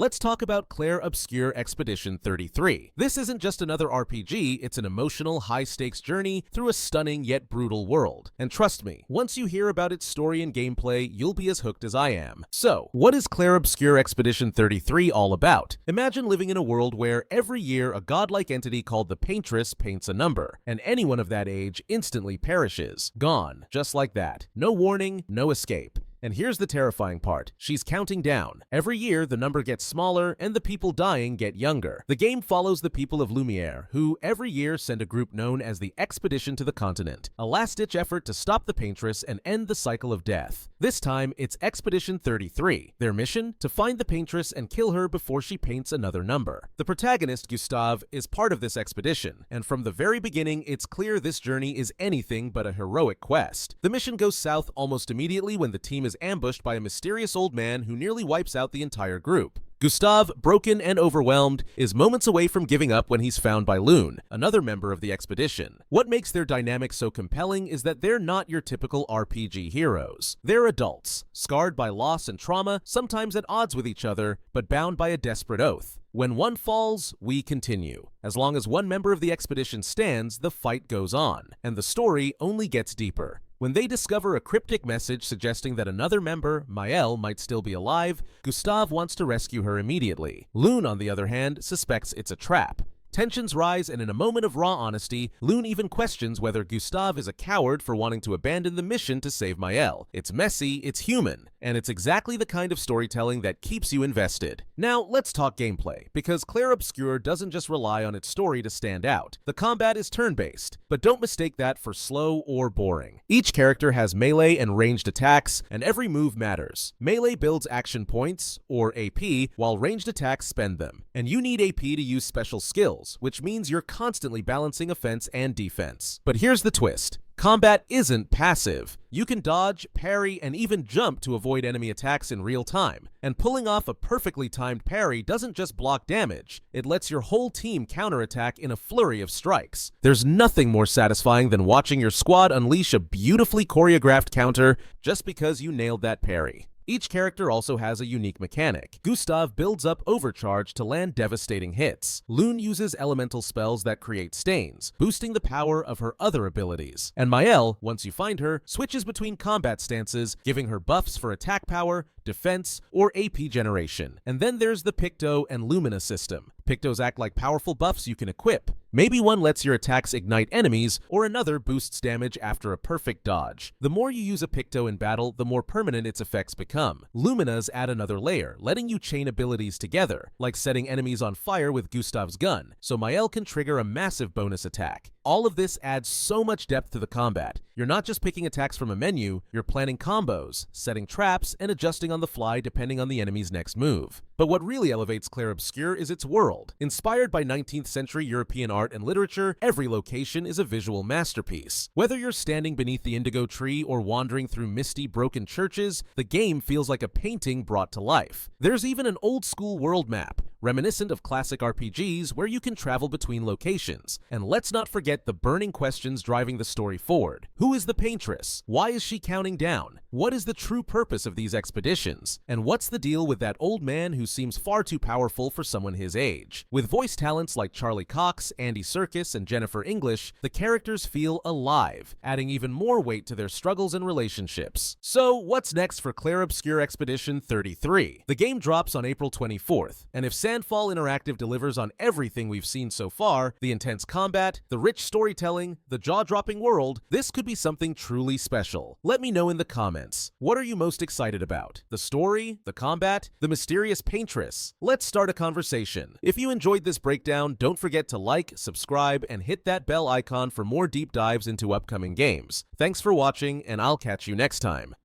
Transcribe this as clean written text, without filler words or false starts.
Let's talk about Clair Obscur Expedition 33. This isn't just another RPG, it's an emotional, high-stakes journey through a stunning yet brutal world. And trust me, once you hear about its story and gameplay, you'll be as hooked as I am. So, what is Clair Obscur Expedition 33 all about? Imagine living in a world where every year a godlike entity called the Paintress paints a number, and anyone of that age instantly perishes. Gone, just like that. No warning, no escape. And here's the terrifying part. She's counting down. Every year, the number gets smaller and the people dying get younger. The game follows the people of Luminas, who every year send a group known as the Expedition to the Continent, a last-ditch effort to stop the Paintress and end the cycle of death. This time, it's Expedition 33. Their mission? To find the Paintress and kill her before she paints another number. The protagonist, Gustav, is part of this expedition, and from the very beginning, it's clear this journey is anything but a heroic quest. The mission goes south almost immediately when the team is ambushed by a mysterious old man who nearly wipes out the entire group. Gustav, broken and overwhelmed, is moments away from giving up when he's found by Lune, another member of the expedition. What makes their dynamic so compelling is that they're not your typical RPG heroes. They're adults, scarred by loss and trauma, sometimes at odds with each other, but bound by a desperate oath. When one falls, we continue. As long as one member of the expedition stands, the fight goes on, and the story only gets deeper. When they discover a cryptic message suggesting that another member, Maëlle, might still be alive, Gustav wants to rescue her immediately. Lune, on the other hand, suspects it's a trap. Tensions rise, and in a moment of raw honesty, Lune even questions whether Gustav is a coward for wanting to abandon the mission to save Maëlle. It's messy, it's human, and it's exactly the kind of storytelling that keeps you invested. Now, let's talk gameplay, because Clair Obscur doesn't just rely on its story to stand out. The combat is turn-based, but don't mistake that for slow or boring. Each character has melee and ranged attacks, and every move matters. Melee builds action points, or AP, while ranged attacks spend them. And you need AP to use special skills, which means you're constantly balancing offense and defense. But here's the twist. Combat isn't passive. You can dodge, parry, and even jump to avoid enemy attacks in real time. And pulling off a perfectly timed parry doesn't just block damage, it lets your whole team counterattack in a flurry of strikes. There's nothing more satisfying than watching your squad unleash a beautifully choreographed counter just because you nailed that parry. Each character also has a unique mechanic. Gustav builds up overcharge to land devastating hits. Lune uses elemental spells that create stains, boosting the power of her other abilities. And Maëlle, once you find her, switches between combat stances, giving her buffs for attack power, defense, or AP generation. And then there's the Picto and Luminas system. Pictos act like powerful buffs you can equip. Maybe one lets your attacks ignite enemies, or another boosts damage after a perfect dodge. The more you use a Picto in battle, the more permanent its effects become. Luminas add another layer, letting you chain abilities together, like setting enemies on fire with Gustav's gun, so Maëlle can trigger a massive bonus attack. All of this adds so much depth to the combat. You're not just picking attacks from a menu, you're planning combos, setting traps, and adjusting on the fly depending on the enemy's next move. But what really elevates Clair Obscur is its world. Inspired by 19th century European art and literature, every location is a visual masterpiece. Whether you're standing beneath the indigo tree or wandering through misty, broken churches, the game feels like a painting brought to life. There's even an old-school world map, reminiscent of classic RPGs where you can travel between locations. And let's not forget the burning questions driving the story forward. Who is the Paintress? Why is she counting down? What is the true purpose of these expeditions? And what's the deal with that old man who seems far too powerful for someone his age? With voice talents like Charlie Cox, Andy Serkis, and Jennifer English, the characters feel alive, adding even more weight to their struggles and relationships. So, what's next for Clair Obscur Expedition 33? The game drops on April 24th, and if Sandfall Interactive delivers on everything we've seen so far, the intense combat, the rich storytelling, the jaw-dropping world, this could be something truly special. Let me know in the comments. What are you most excited about? The story? The combat? The mysterious Paintress? Let's start a conversation. If you enjoyed this breakdown, don't forget to like, subscribe, and hit that bell icon for more deep dives into upcoming games. Thanks for watching, and I'll catch you next time.